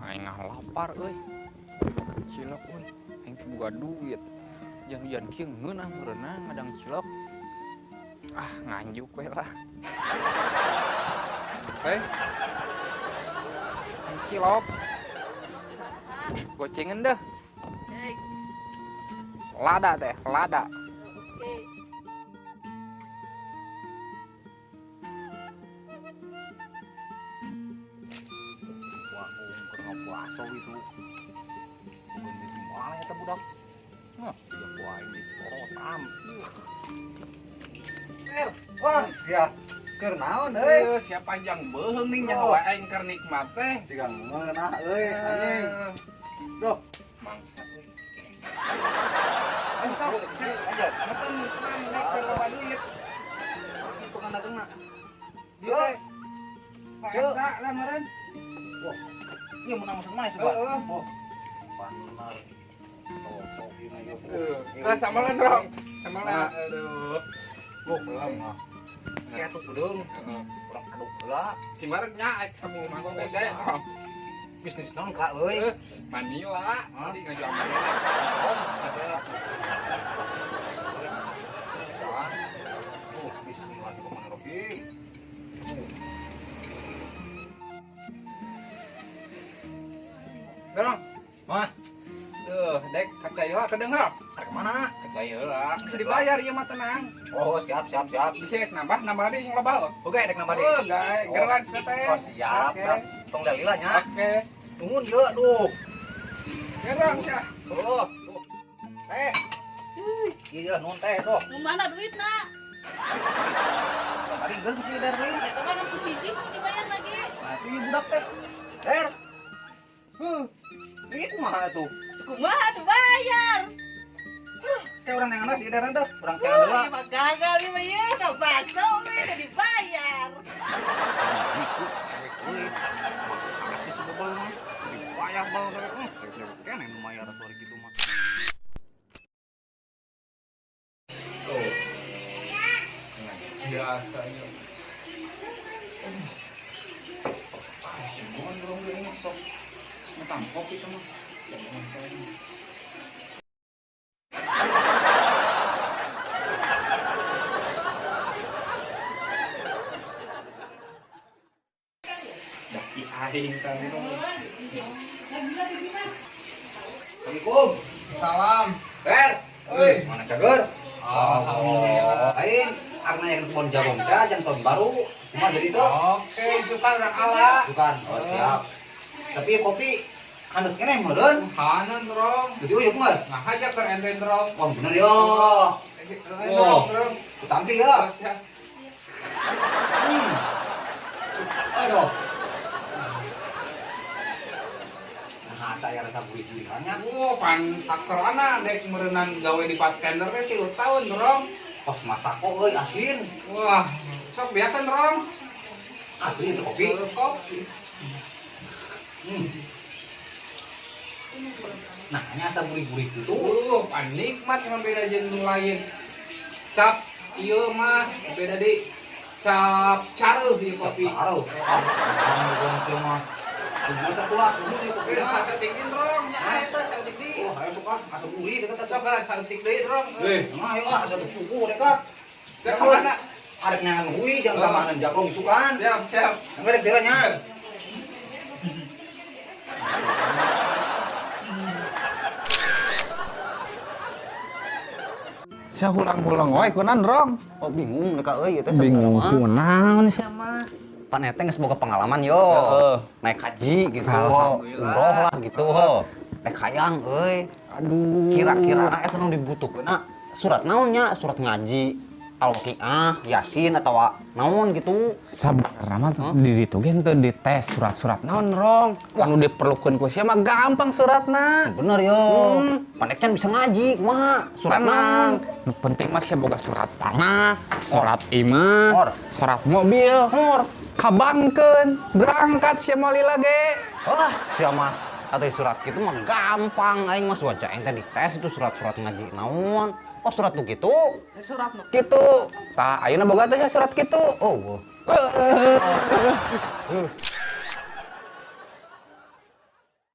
Aing lapar euy. Cilok euy. Aing teu boga duit. Jangan kieu ngeunah meureunang ngadang cilok. Ah, nganjuk we lah. Hei. Cilok. Gocengan deh. Lada teh, lada. Oke. Wah, keur puasa itu. Bukan gitu mana eta budak. Nah, siap wae di porotam. Wah, siap. Keur naon euy? Siap panjang beuheung ning nya wae aing keur nikmat teh. Sigang meunah euy anjing. Duh, Mangsa euy. ayo sok lanjut. Meten naik ke bawa duit. Itu kan dageungna. Dia Paksa lah meureun. Wah, ieu menang masak mana sih, Pak? Oh, bener. Soto ini yuk. Lah samalan dong. Samalan. Aduh. Belum mah. Kayak tuh gedung. Kurang aduk heula. Si Mareknya aik samu mangkok gede. Bisnis naon Kak euy? Manila. Tadi ngajual Manila. Bismillah di mana Robi? Dorong. Mah, Dek kacai heula kedeung ada kemana? Kacai heula. Bisa dibayar ieu mah tenang. Oh, siap. Bisa nambah deui yang loba. Oke, dek nambah Oh, deui. gawe geroan teh. Oh, siap. Oke. Tong lila nya. Oke. Nuhun yeuh, aduh. Gerong ya. Tuh. Teh. Iya, nuhun teh, tuh. Mau mana duitna? Tadi geus kieu dari. Eta mah 60 biji mau dibayar lagi. Nah, itu ieu budak teh. Der. Ini kumaha atuh? Kumaha tuh bayar? Kayak orang yang anak, si Der teh. Urang teh heula. Ini mah gagal nih mah ya, ka bakso we udah dibayar. Niku, euy. Itu bebel mah. Dibayar bal dari. Kene nu mayar atuh ari kitu mah. Oh. Biasanya. Mohon dong ini sok. Metang kopi itu mah. Daki aing tadi dong. Assalamualaikum. Salam. Der. Euy. Mana cager? Alhamdulillah. Aing karena yang kebon jagung teh jan tahun baru. Cuma jadi tuh. Oke, suka orang ala. Bukan. Oh, siap. Tapi kopi handut kene meureun. Hanan rong. Jadi uyuk Mas. Nah, aja ke enten rong. Wah, bener yo. Rong. Kutampi ya. Aduh. Nah, saya rasa gurih-gurihannya. Pan takerana dek merenang gawe di bartender teh 3 tahun rong. Kos masak kok euy asin. Wah, sok biarkan rong. Asli itu kopi. Kopi. Nah, ini asa gurih-gurih gitu. Pan nikmat cuma beda jeung nu lain. Cap ieu mah beda di cap careuh di kopi. Taruh. Kamu gong mah. Tunggu tak tua, ini kopi Oke, mah. saeutik deui rong, nya eta saeutik deui. Oh, ayo suka asa gurih dekat Sok lah saeutik deui rong. Nah, ayo asa tuku dekat. Siap mana? Arek nyangan hui jangan tambahan jagung isukan. Siap. Enggak ada tiranya. Sia hulang-hulang wae kunaon rong? Oh, bingung dekat euy teh Bingung sebenarnya. kunaon sia mah. Pan eta geus boga pengalaman yo. Heeh. Naik haji gitu, Alhamdulillah. umroh lah gitu. Naik hayang euy. Aduh. Kira-kira eta nu dibutuhkeuna surat naonnya? Surat ngaji, Al-Waqiah, Yasin atau naon gitu. Sabarna mah di ditu ge teu dites surat-surat naon rong. Anu diperlukeun ku sia mah gampang suratna. Bener yo. Pandek can bisa ngaji, kumaha? Surat naon? Nu penting mah sia boga surat tanah, surat imah, Or. surat mobil. Hor. Kabangkeun, berangkat sia moali lage. Wah, sia mah atuh surat kitu mah gampang aing mah waca aing teh dites itu surat-surat ngaji naon. Oh, surat nu kitu? Surat nu kitu. Tah ayeuna boga teh surat kitu. Oh.